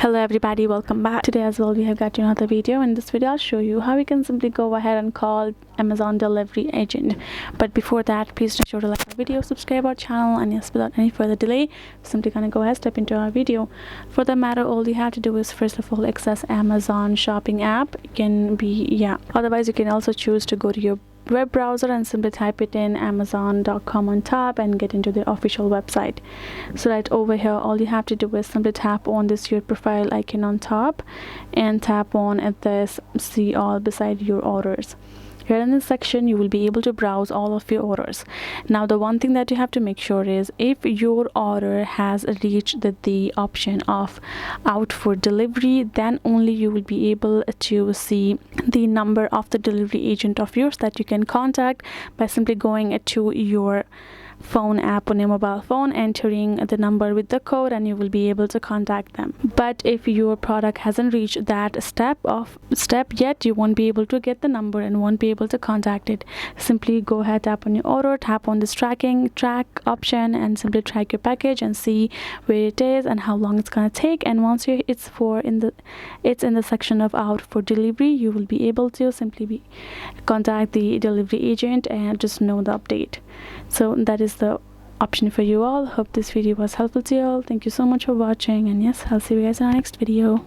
Hello everybody, welcome back. Today as well we have got another video. In this video I'll show you how you can simply go ahead and call Amazon delivery agent. But before that, please make sure to like our video, subscribe our channel, and yes, without any further delay, simply gonna go ahead, step into our video. For the matter, all you have to do is first of all access Amazon shopping app. It can be otherwise you can also choose to go to your web browser and simply type it in amazon.com on top and get into the official website. So right over here, all you have to do is simply tap on this your profile icon on top and tap on at this see all beside your orders. Here in this section you will be able to browse all of your orders. Now the one thing that you have to make sure is if your order has reached the option of out for delivery, then only you will be able to see the number of the delivery agent of yours that you can contact by simply going to your phone app on your mobile phone, entering the number with the code, and you will be able to contact them. But if your product hasn't reached that step yet, you won't be able to get the number and won't be able to contact it. Simply go ahead, tap on your order, tap on this track option, and simply track your package and see where it is and how long it's gonna take. And once it's in the section of out for delivery, you will be able to simply contact the delivery agent and just know the update. So that is the option for you all. Hope this video was helpful to you all. Thank you so much for watching, and yes, I'll see you guys in our next video.